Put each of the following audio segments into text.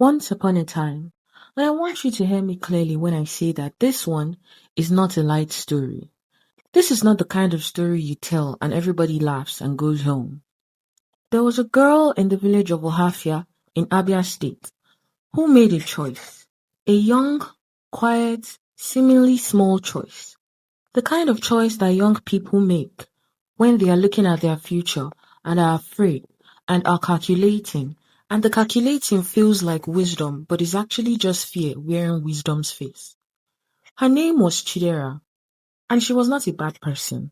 Once upon a time, and I want you to hear me clearly when I say that this one is not a light story. This is not the kind of story you tell and everybody laughs and goes home. There was a girl in the village of Ohafia in Abia State who made a choice. A young, quiet, seemingly small choice. The kind of choice that young people make when they are looking at their future and are afraid and are calculating, and the calculating feels like wisdom but is actually just fear wearing wisdom's face. Her name was Chidera, and she was not a bad person.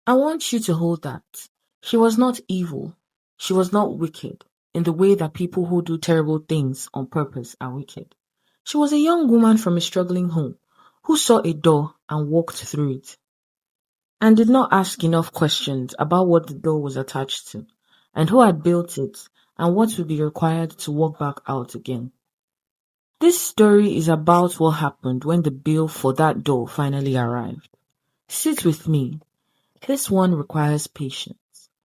I want you to hold that. She was not evil. She was not wicked in the way that people who do terrible things on purpose are wicked. She was a young woman from a struggling home who saw a door and walked through it and did not ask enough questions about what the door was attached to, and who had built it, and what would be required to walk back out again. This story is about what happened when the bill for that door finally arrived. Sit with me. This one requires patience.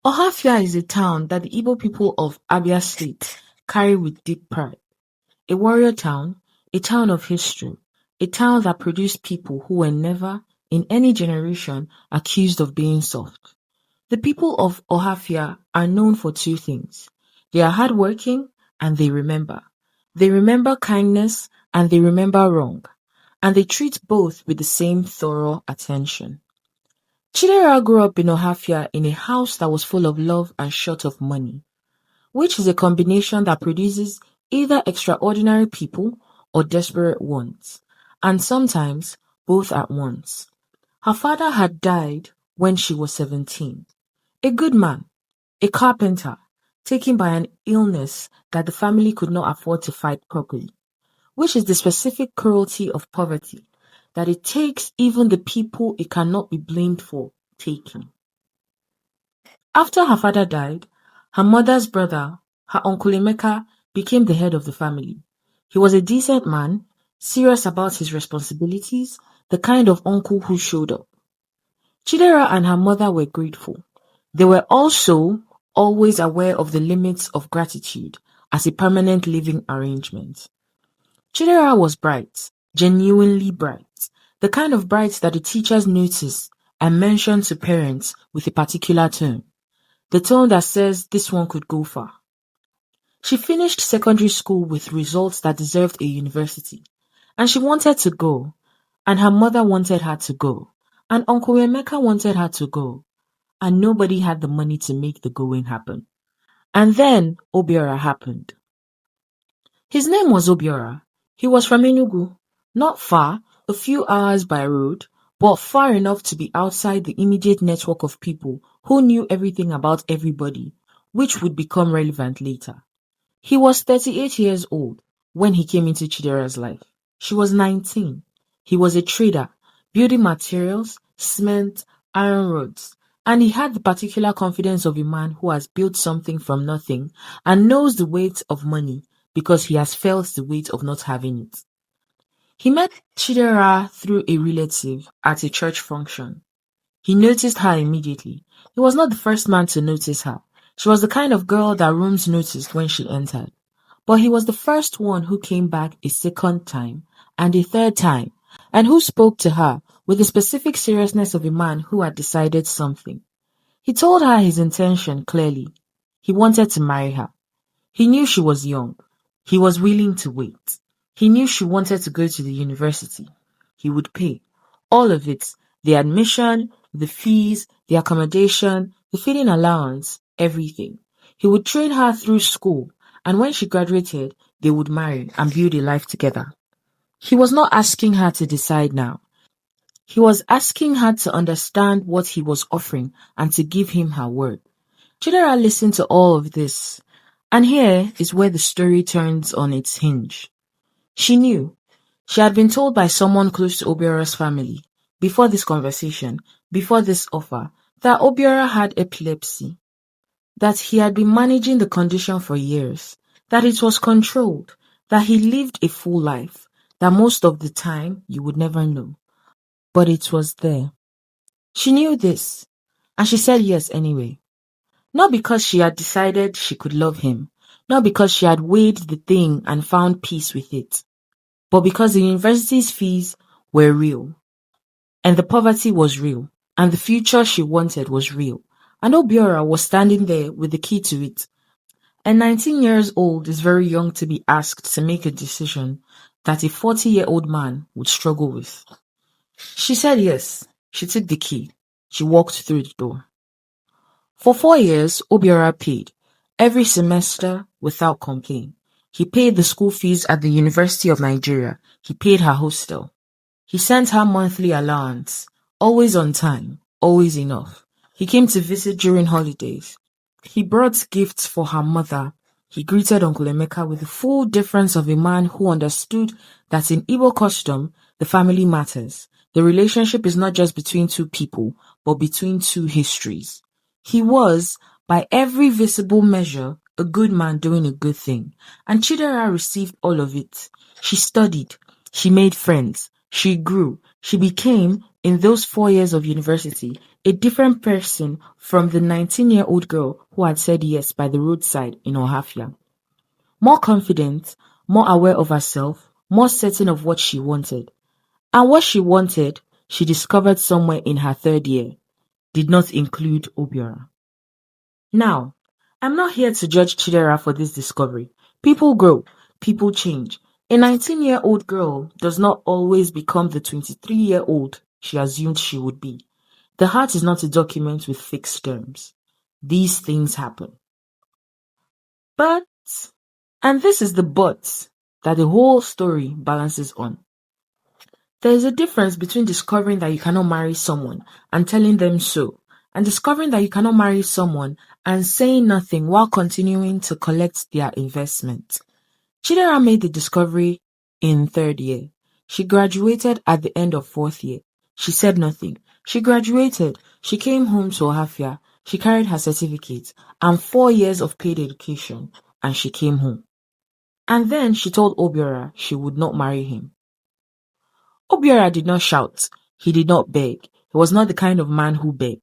Ohafia is a town that the Igbo people of Abia State carry with deep pride. A warrior town, a town of history, a town that produced people who were never, in any generation, accused of being soft. The people of Ohafia are known for two things. They are hardworking and they remember. They remember kindness and they remember wrong. And they treat both with the same thorough attention. Chidera grew up in Ohafia in a house that was full of love and short of money, which is a combination that produces either extraordinary people or desperate ones, and sometimes both at once. Her father had died when she was 17. A good man, a carpenter, taken by an illness that the family could not afford to fight properly, which is the specific cruelty of poverty, that it takes even the people it cannot be blamed for taking. After her father died, her mother's brother, her Uncle Emeka, became the head of the family. He was a decent man, serious about his responsibilities, the kind of uncle who showed up. Chidera and her mother were grateful. They were also always aware of the limits of gratitude as a permanent living arrangement. Chidera was bright, genuinely bright, the kind of bright that the teachers notice and mention to parents with a particular tone. The tone that says this one could go far. She finished secondary school with results that deserved a university, and she wanted to go, and her mother wanted her to go, and Uncle Emeka wanted her to go, and nobody had the money to make the going happen. And then Obiora happened. His name was Obiora. He was from Enugu, not far, a few hours by road, but far enough to be outside the immediate network of people who knew everything about everybody, which would become relevant later. He was 38 years old when he came into Chidera's life. She was 19. He was a trader, building materials, cement, iron rods, and he had the particular confidence of a man who has built something from nothing and knows the weight of money because he has felt the weight of not having it. He met Chidera through a relative at a church function. He noticed her immediately. He was not the first man to notice her. She was the kind of girl that rooms noticed when she entered. But he was the first one who came back a second time and a third time, and who spoke to her with the specific seriousness of a man who had decided something. He told her his intention clearly. He wanted to marry her. He knew she was young. He was willing to wait. He knew she wanted to go to the university. He would pay. All of it. The admission, the fees, the accommodation, the feeding allowance, everything. He would train her through school, and when she graduated, they would marry and build a life together. He was not asking her to decide now. He was asking her to understand what he was offering and to give him her word. Chidera listened to all of this, and here is where the story turns on its hinge. She knew. She had been told by someone close to Obiora's family, before this conversation, before this offer, that Obiora had epilepsy, that he had been managing the condition for years, that it was controlled, that he lived a full life, that most of the time you would never know. But it was there. She knew this, and she said yes anyway. Not because she had decided she could love him, not because she had weighed the thing and found peace with it, but because the university's fees were real, and the poverty was real, and the future she wanted was real. And Obiora was standing there with the key to it. And 19 years old is very young to be asked to make a decision that a 40-year-old man would struggle with. She said yes. She took the key. She walked through the door. For 4 years, Obiora paid, every semester without complaint. He paid the school fees at the University of Nigeria. He paid her hostel. He sent her monthly allowance, always on time, always enough. He came to visit during holidays. He brought gifts for her mother. He greeted Uncle Emeka with the full difference of a man who understood that in Igbo custom, the family matters. The relationship is not just between two people, but between two histories. He was, by every visible measure, a good man doing a good thing. And Chidera received all of it. She studied. She made friends. She grew. She became, in those 4 years of university, a different person from the 19-year-old girl who had said yes by the roadside in Ohafia. More confident, more aware of herself, more certain of what she wanted. And what she wanted, she discovered somewhere in her 3rd year, did not include Obiora. Now, I'm not here to judge Chidera for this discovery. People grow, people change. A 19-year-old girl does not always become the 23-year-old she assumed she would be. The heart is not a document with fixed terms. These things happen. But, and this is the but that the whole story balances on. There is a difference between discovering that you cannot marry someone and telling them so, and discovering that you cannot marry someone and saying nothing while continuing to collect their investment. Chidera made the discovery in 3rd year. She graduated at the end of 4th year. She said nothing. She graduated. She came home to Ohafia. She carried her certificate and 4 years of paid education, and she came home. And then she told Obiora she would not marry him. Obiora did not shout. He did not beg. He was not the kind of man who begged.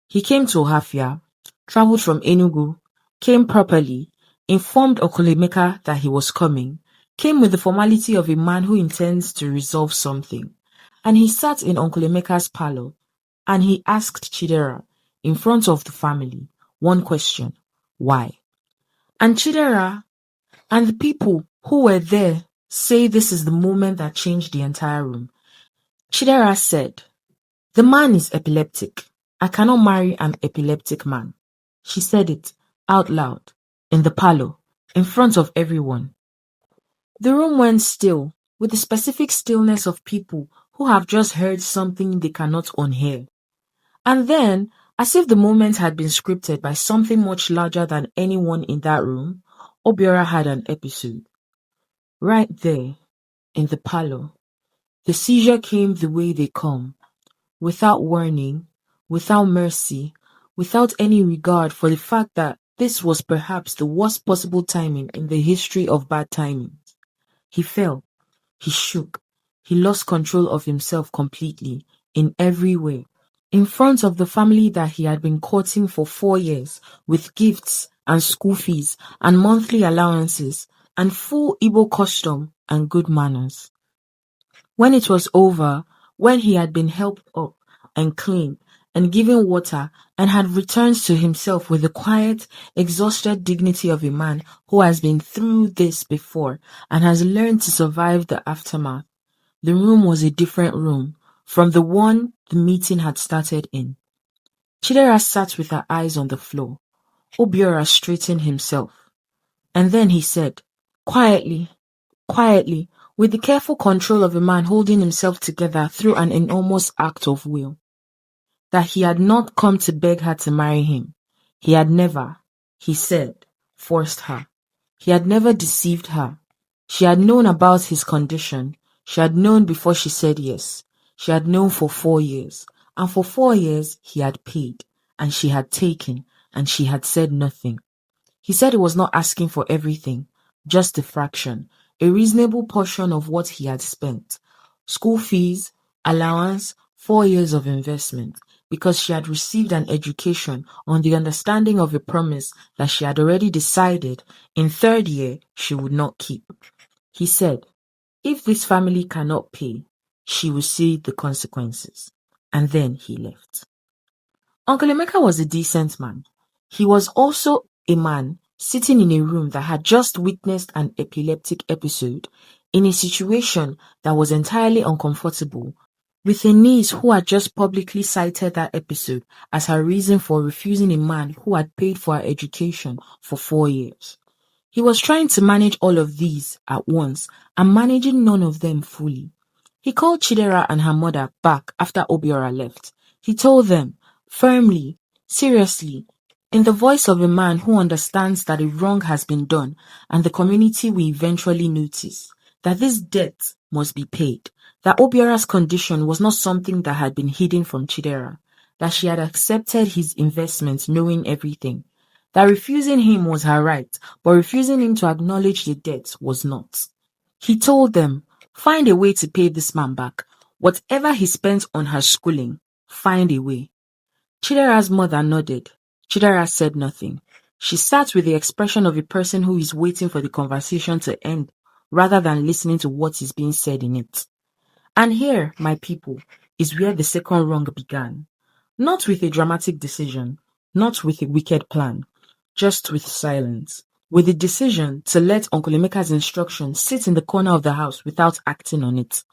He came to Ohafia, traveled from Enugu, came properly, informed Okolemeka that he was coming, came with the formality of a man who intends to resolve something. And he sat in Uncle Emeka's parlor, and he asked Chidera, in front of the family, one question: why? And Chidera and the people who were there say this is the moment that changed the entire room. Chidera said, "The man is epileptic. I cannot marry an epileptic man." She said it out loud, in the parlor, in front of everyone. The room went still, with the specific stillness of people who have just heard something they cannot unhear. And then, as if the moment had been scripted by something much larger than anyone in that room, Obiora had an episode. Right there, in the parlor, the seizure came the way they come, without warning, without mercy, without any regard for the fact that this was perhaps the worst possible timing in the history of bad timing. He fell, he shook, he lost control of himself completely, in every way, in front of the family that he had been courting for 4 years, with gifts and school fees and monthly allowances and full Igbo custom and good manners. When it was over, when he had been helped up and clean and given water and had returned to himself with the quiet, exhausted dignity of a man who has been through this before and has learned to survive the aftermath, the room was a different room from the one the meeting had started in. Chidera sat with her eyes on the floor. Obiora straightened himself. And then he said, quietly, with the careful control of a man holding himself together through an enormous act of will, that he had not come to beg her to marry him. He had never, he said, forced her. He had never deceived her. She had known about his condition. She had known before she said yes. She had known for 4 years. And for 4 years he had paid, and she had taken, and she had said nothing. He said he was not asking for everything, just a fraction, a reasonable portion of what he had spent. School fees, allowance, 4 years of investment. because she had received an education on the understanding of a promise that she had already decided in third year she would not keep. He said, if this family cannot pay, she will see the consequences. And then he left. Uncle Emeka was a decent man. He was also a man sitting in a room that had just witnessed an epileptic episode in a situation that was entirely uncomfortable, with a niece who had just publicly cited that episode as her reason for refusing a man who had paid for her education for 4 years. He was trying to manage all of these at once and managing none of them fully. He called Chidera and her mother back after Obiora left. He told them, firmly, seriously, in the voice of a man who understands that a wrong has been done and the community will eventually notice, that this debt must be paid, that Obiora's condition was not something that had been hidden from Chidera, that she had accepted his investment knowing everything, that refusing him was her right, but refusing him to acknowledge the debt was not. He told them, find a way to pay this man back. Whatever he spent on her schooling, find a way. Chidera's mother nodded. Chidera said nothing. She sat with the expression of a person who is waiting for the conversation to end, rather than listening to what is being said in it. And here, my people, is where the second wrong began. Not with a dramatic decision, not with a wicked plan, just with silence, with the decision to let Uncle Emeka's instruction sit in the corner of the house without acting on it,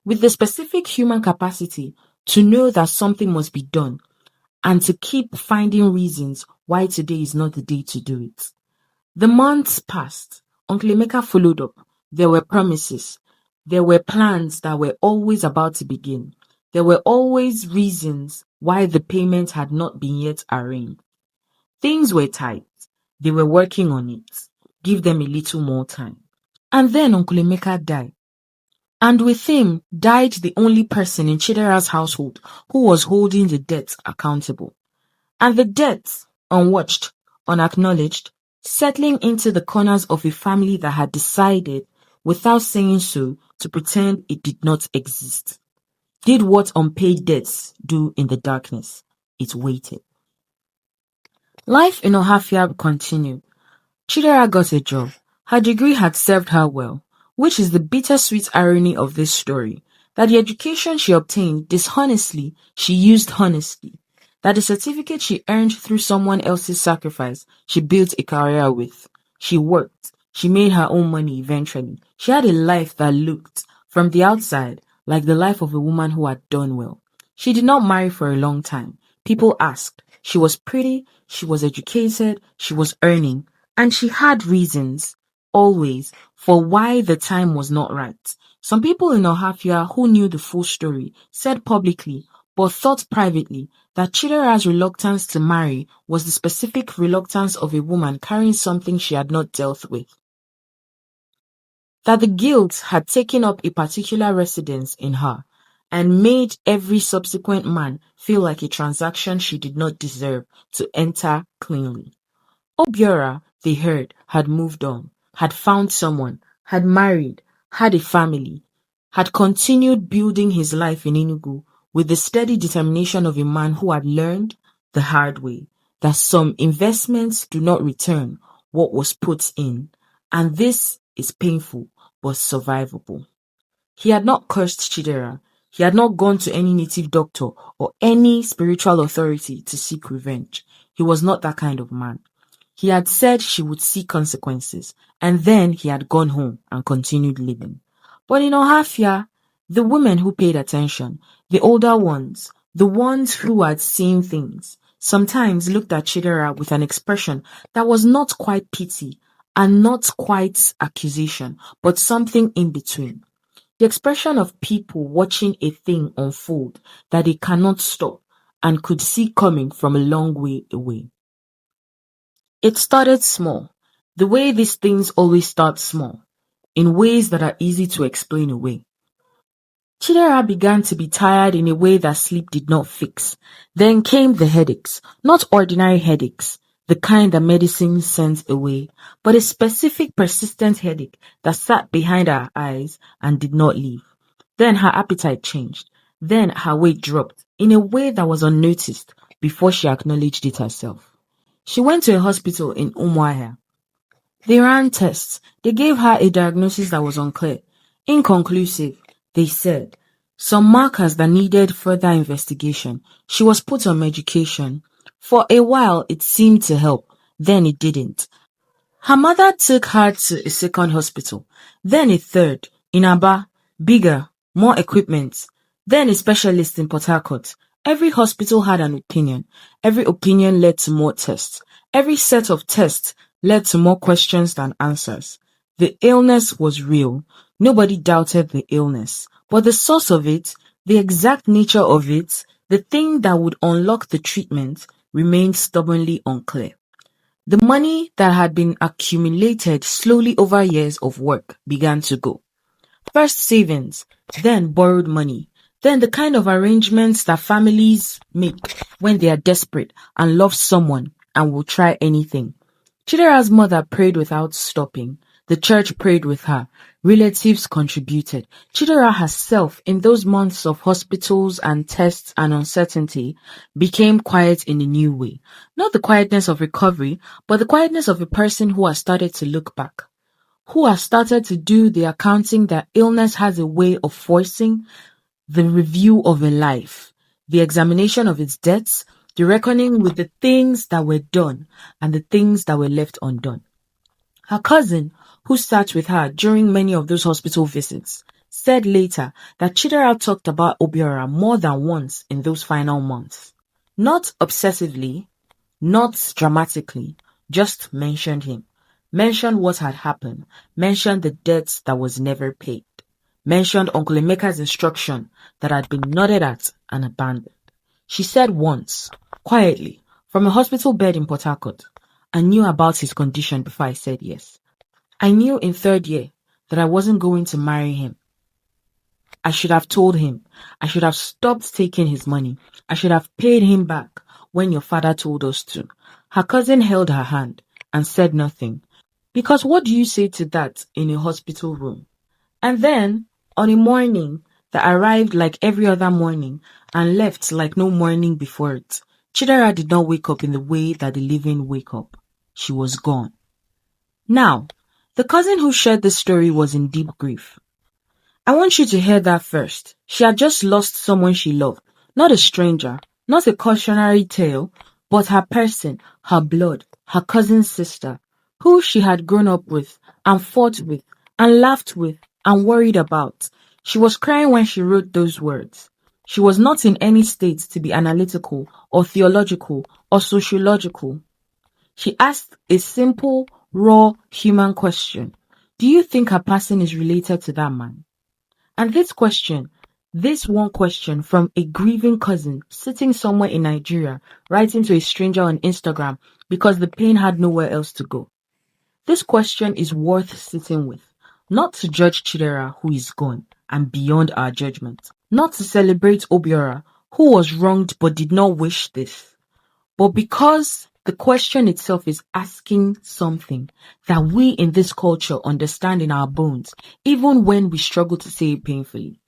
with the specific human capacity to know that something must be done and to keep finding reasons why today is not the day to do it. The months passed. Uncle Emeka followed up. There were promises. There were plans that were always about to begin. There were always reasons why the payment had not been yet arranged. Things were tight. They were working on it. Give them a little more time. And then Uncle Emeka died. And with him died the only person in Chidera's household who was holding the debt accountable. And the debt, unwatched, unacknowledged, settling into the corners of a family that had decided, without saying so, to pretend it did not exist. Did what unpaid debts do in the darkness. It waited. Life in Ohafia continued. Chidera got a job. Her degree had served her well, which is the bittersweet irony of this story, that the education she obtained dishonestly, she used honestly, that the certificate she earned through someone else's sacrifice, she built a career with. She worked. She made her own money eventually. She had a life that looked, from the outside, like the life of a woman who had done well. She did not marry for a long time. People asked. She was pretty, she was educated, she was earning, and she had reasons, always, for why the time was not right. Some people in Ohafia who knew the full story said publicly, but thought privately, that Chidera's reluctance to marry was the specific reluctance of a woman carrying something she had not dealt with. That the guilt had taken up a particular residence in her and made every subsequent man feel like a transaction she did not deserve to enter cleanly. Obiora, they heard, had moved on, had found someone, had married, had a family, had continued building his life in Enugu with the steady determination of a man who had learned the hard way that some investments do not return what was put in, and this is painful but survivable. He had not cursed Chidera. He had not gone to any native doctor or any spiritual authority to seek revenge. He was not that kind of man. He had said she would see consequences, and then he had gone home and continued living. But in Ohafia, the women who paid attention, the older ones, the ones who had seen things, sometimes looked at Chidera with an expression that was not quite pity and not quite accusation, but something in between. The expression of people watching a thing unfold that they cannot stop and could see coming from a long way away. It started small, the way these things always start small, in ways that are easy to explain away. Chidera began to be tired in a way that sleep did not fix. Then came the headaches, not ordinary headaches, the kind that medicine sends away, but a specific persistent headache that sat behind her eyes and did not leave. Then her appetite changed. Then her weight dropped in a way that was unnoticed before she acknowledged it herself. She went to a hospital in Umuahia. They ran tests. They gave her a diagnosis that was unclear, inconclusive. They said some markers that needed further investigation. She was put on medication. For a while, it seemed to help. Then it didn't. Her mother took her to a second hospital, then a third, in Aba, bigger, more equipment, then a specialist in Port Harcourt. Every hospital had an opinion. Every opinion led to more tests. Every set of tests led to more questions than answers. The illness was real. Nobody doubted the illness. But the source of it, the exact nature of it, the thing that would unlock the treatment, remained stubbornly unclear. The money that had been accumulated slowly over years of work began to go. First savings, then borrowed money, then the kind of arrangements that families make when they are desperate and love someone and will try anything. Chidera's mother prayed without stopping. The church prayed with her. Relatives contributed. Chidera herself, in those months of hospitals and tests and uncertainty, became quiet in a new way. Not the quietness of recovery, but the quietness of a person who has started to look back, who has started to do the accounting that illness has a way of forcing, the review of a life, the examination of its debts, the reckoning with the things that were done and the things that were left undone. Her cousin, who sat with her during many of those hospital visits, said later that Chidera talked about Obiora more than once in those final months. Not obsessively, not dramatically, just mentioned him. Mentioned what had happened, mentioned the debts that was never paid, mentioned Uncle Emeka's instruction that had been nodded at and abandoned. She said once, quietly, from a hospital bed in Port Harcourt, I knew about his condition before I said yes. I knew in third year that I wasn't going to marry him. I should have told him. I should have stopped taking his money. I should have paid him back when your father told us to. Her cousin held her hand and said nothing. Because what do you say to that in a hospital room? And then, on a morning that arrived like every other morning and left like no morning before it, Chidera did not wake up in the way that the living wake up. She was gone. Now, the cousin who shared this story was in deep grief. I want you to hear that first. She had just lost someone she loved. Not a stranger, not a cautionary tale, but her person, her blood, her cousin's sister, who she had grown up with and fought with and laughed with and worried about. She was crying when she wrote those words. She was not in any state to be analytical or theological or sociological. She asked a simple, raw, human question. Do you think her passing is related to that man? And this question, this one question from a grieving cousin sitting somewhere in Nigeria, writing to a stranger on Instagram because the pain had nowhere else to go. This question is worth sitting with, not to judge Chidera, who is gone and beyond our judgment, not to celebrate Obiora, who was wronged but did not wish this, but because the question itself is asking something that we in this culture understand in our bones, even when we struggle to say it painfully.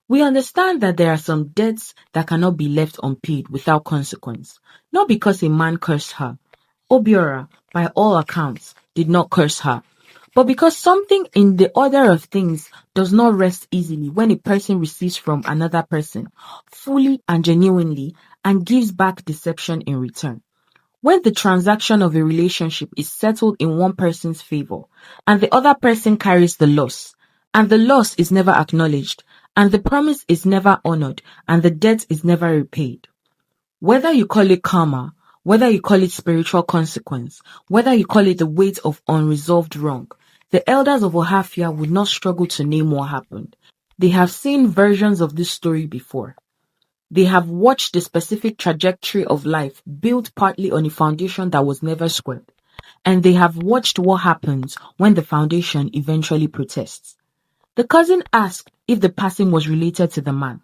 We understand that there are some debts that cannot be left unpaid without consequence, not because a man cursed her. Obiora, by all accounts, did not curse her, but because something in the order of things does not rest easily when a person receives from another person, fully and genuinely, and gives back deception in return. When the transaction of a relationship is settled in one person's favor, and the other person carries the loss, and the loss is never acknowledged, and the promise is never honored, and the debt is never repaid. Whether you call it karma, whether you call it spiritual consequence, whether you call it the weight of unresolved wrong, the elders of Ohafia would not struggle to name what happened. They have seen versions of this story before. They have watched the specific trajectory of life built partly on a foundation that was never squared. And they have watched what happens when the foundation eventually protests. The cousin asked if the passing was related to the man.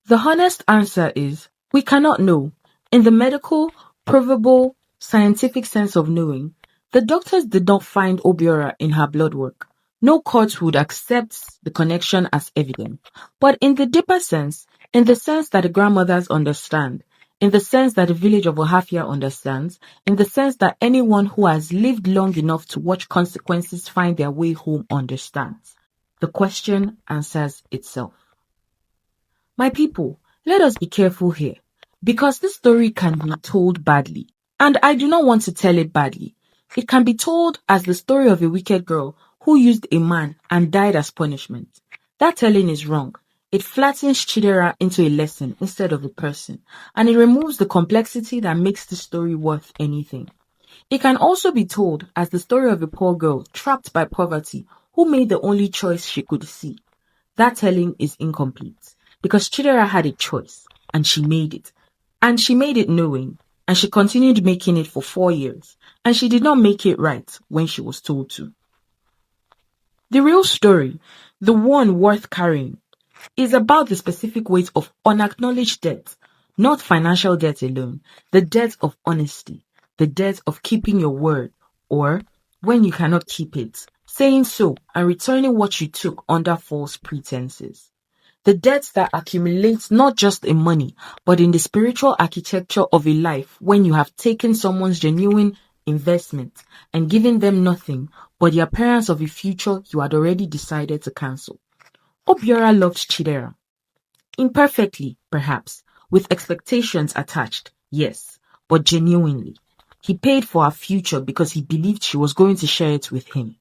The honest answer is, we cannot know. In the medical, provable, scientific sense of knowing, the doctors did not find Obiora in her blood work, No court would accept the connection as evidence. But in the deeper sense, in the sense that the grandmothers understand, in the sense that the village of Ohafia understands, in the sense that anyone who has lived long enough to watch consequences find their way home understands, the question answers itself. My people, let us be careful here, because this story can be told badly, and I do not want to tell it badly. It can be told as the story of a wicked girl who used a man and died as punishment. That telling is wrong. It flattens Chidera into a lesson instead of a person, and it removes the complexity that makes the story worth anything. It can also be told as the story of a poor girl trapped by poverty who made the only choice she could see. That telling is incomplete because Chidera had a choice and she made it. And she made it knowing, and she continued making it for 4 years, and she did not make it right when she was told to. The real story, the one worth carrying, is about the specific weight of unacknowledged debt, not financial debt alone, the debt of honesty, the debt of keeping your word, or, when you cannot keep it, saying so and returning what you took under false pretenses. The debt that accumulates not just in money, but in the spiritual architecture of a life when you have taken someone's genuine investment and given them nothing but the appearance of a future you had already decided to cancel. Obiora loved Chidera. Imperfectly, perhaps, with expectations attached, yes, but genuinely. He paid for her future because he believed she was going to share it with him.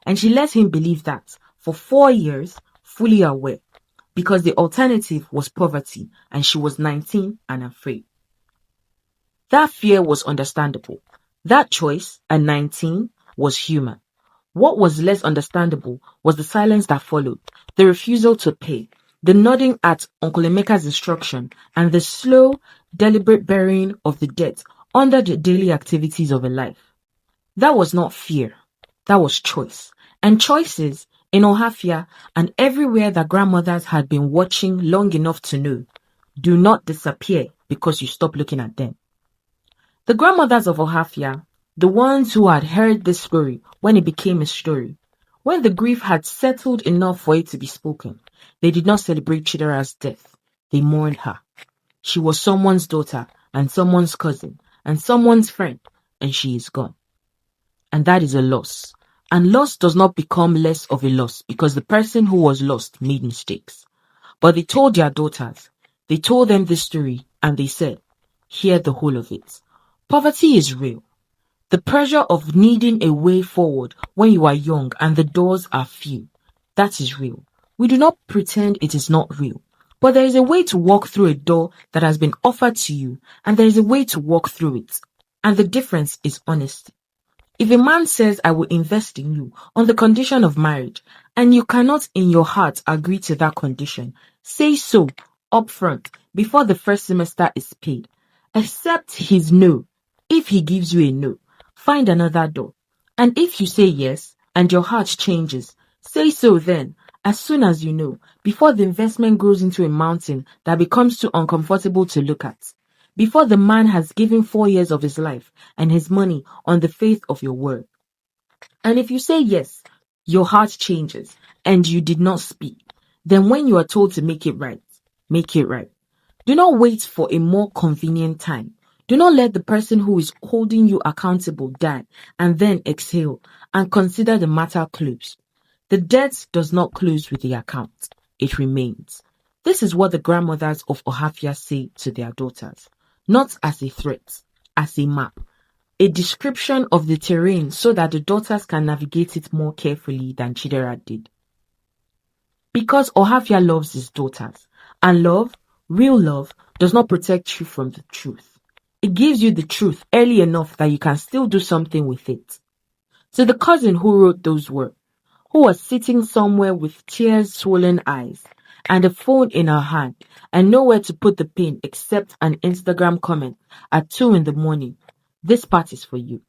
And she let him believe that for 4 years, fully aware, because the alternative was poverty and she was 19 and afraid. That fear was understandable. That choice at 19 was human. What was less understandable was the silence that followed, the refusal to pay, the nodding at Uncle Emeka's instruction, and the slow, deliberate burying of the debt under the daily activities of a life. That was not fear. That was choice. And choices, in Ohafia and everywhere that grandmothers had been watching long enough to know, do not disappear because you stop looking at them. The grandmothers of Ohafia, the ones who had heard this story when it became a story, when the grief had settled enough for it to be spoken, they did not celebrate Chidera's death. They mourned her. She was someone's daughter and someone's cousin and someone's friend, and she is gone. And that is a loss. And loss does not become less of a loss because the person who was lost made mistakes. But they told their daughters, they told them this story, and they said, hear the whole of it. Poverty is real. The pressure of needing a way forward when you are young and the doors are few, that is real. We do not pretend it is not real. But there is a way to walk through a door that has been offered to you, and there is a way to walk through it. And the difference is honesty. If a man says, I will invest in you on the condition of marriage, and you cannot in your heart agree to that condition, say so upfront before the first semester is paid. Accept his no. If he gives you a no, find another door. And if you say yes, and your heart changes, say so then, as soon as you know, before the investment grows into a mountain that becomes too uncomfortable to look at. Before the man has given 4 years of his life and his money on the faith of your word. And if you say yes, your heart changes and you did not speak, then when you are told to make it right, make it right. Do not wait for a more convenient time. Do not let the person who is holding you accountable die and then exhale and consider the matter closed. The debt does not close with the account. It remains. This is what the grandmothers of Ohafia say to their daughters. Not as a threat, as a map, a description of the terrain so that the daughters can navigate it more carefully than Chidera did. Because Ohafia loves his daughters, and love, real love, does not protect you from the truth. It gives you the truth early enough that you can still do something with it. To the cousin who wrote those words, who was sitting somewhere with tears-swollen eyes, and a phone in her hand, and nowhere to put the pen except an Instagram comment at 2 a.m. This part is for you.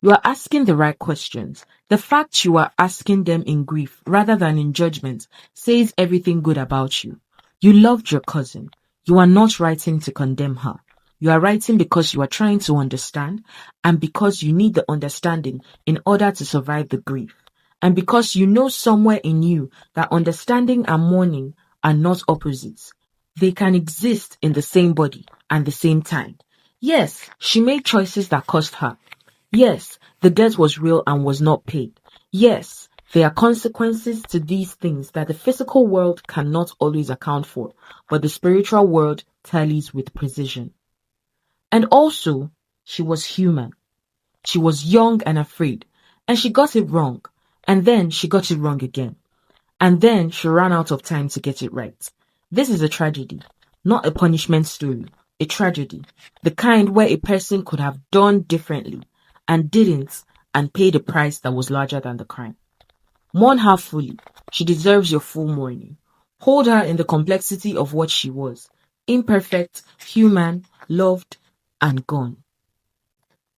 You are asking the right questions. The fact you are asking them in grief rather than in judgment says everything good about you. You loved your cousin. You are not writing to condemn her. You are writing because you are trying to understand and because you need the understanding in order to survive the grief. and because you know somewhere in you that understanding and mourning are not opposites. They can exist in the same body and the same time. Yes, she made choices that cost her. Yes, the debt was real and was not paid. Yes, there are consequences to these things that the physical world cannot always account for, but the spiritual world tallies with precision. And also, she was human. She was young and afraid, and she got it wrong, and then she got it wrong again, and then she ran out of time to get it right. This is a tragedy, not a punishment story, a tragedy, the kind where a person could have done differently and didn't and paid a price that was larger than the crime. Mourn her fully. She deserves your full mourning. Hold her in the complexity of what she was, imperfect, human, loved, and gone.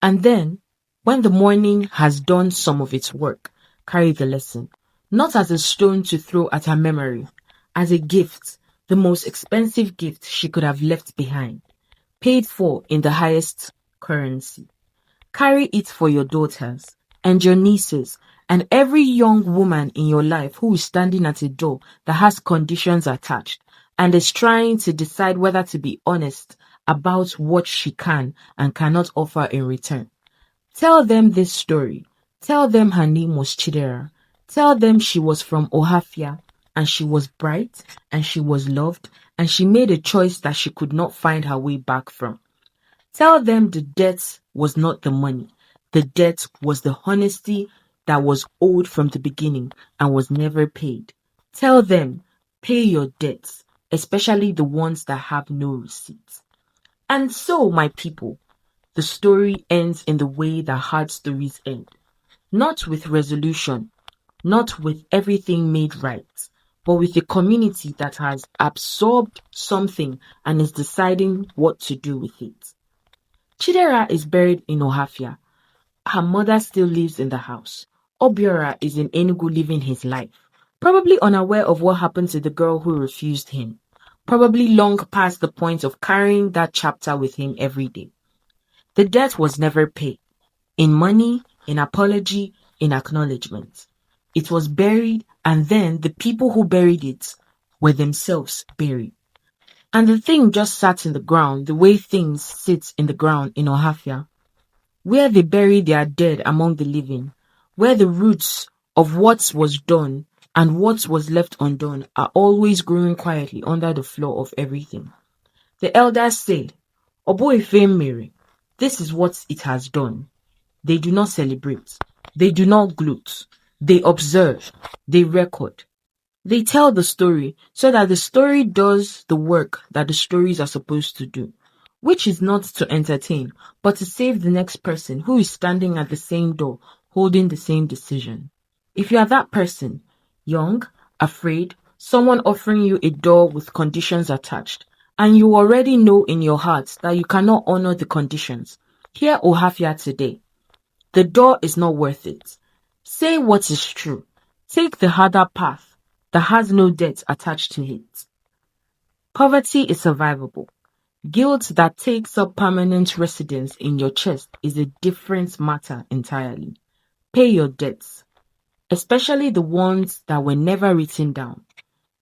And then, when the mourning has done some of its work, carry the lesson, not as a stone to throw at her memory, as a gift, the most expensive gift she could have left behind, paid for in the highest currency. Carry it for your daughters and your nieces and every young woman in your life who is standing at a door that has conditions attached and is trying to decide whether to be honest about what she can and cannot offer in return. Tell them this story. Tell them her name was Chidera. Tell them she was from Ohafia and she was bright and she was loved and she made a choice that she could not find her way back from. Tell them the debt was not the money. The debt was the honesty that was owed from the beginning and was never paid. Tell them, pay your debts, especially the ones that have no receipts. And so, my people, the story ends in the way that hard stories end. Not with resolution, not with everything made right, but with a community that has absorbed something and is deciding what to do with it. Chidera is buried in Ohafia. Her mother still lives in the house. Obiora is in Enugu living his life, probably unaware of what happened to the girl who refused him, probably long past the point of carrying that chapter with him every day. The debt was never paid, in money, in apology, in acknowledgement. It was buried, and then the people who buried it were themselves buried. And the thing just sat in the ground the way things sit in the ground in Ohafia, where they bury their dead among the living, where the roots of what was done and what was left undone are always growing quietly under the floor of everything. The elders said, Obo Efem Mary, this is what it has done. They do not celebrate. They do not gloat. They observe. They record. They tell the story so that the story does the work that the stories are supposed to do, which is not to entertain, but to save the next person who is standing at the same door, holding the same decision. If you are that person, young, afraid, someone offering you a door with conditions attached, and you already know in your heart that you cannot honor the conditions, hear Ohafia today. The door is not worth it. Say what is true. Take the harder path that has no debt attached to it. Poverty is survivable. Guilt that takes up permanent residence in your chest is a different matter entirely. Pay your debts, especially the ones that were never written down.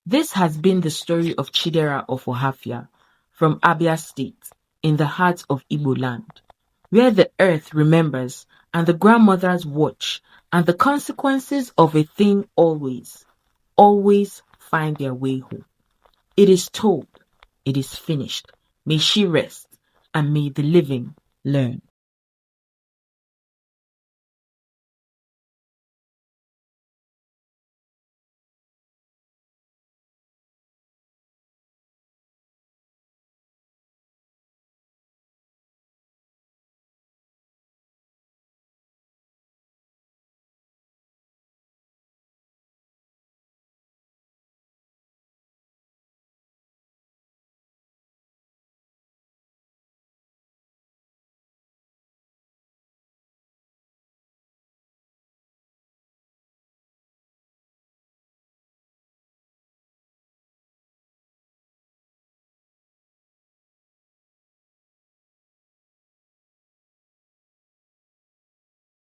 This has been the story of Chidera of Ohafia from Abia State in the heart of Igbo land, where the earth remembers and the grandmothers watch and the consequences of a thing always find their way home. It is told, it is finished. May she rest, and may the living learn.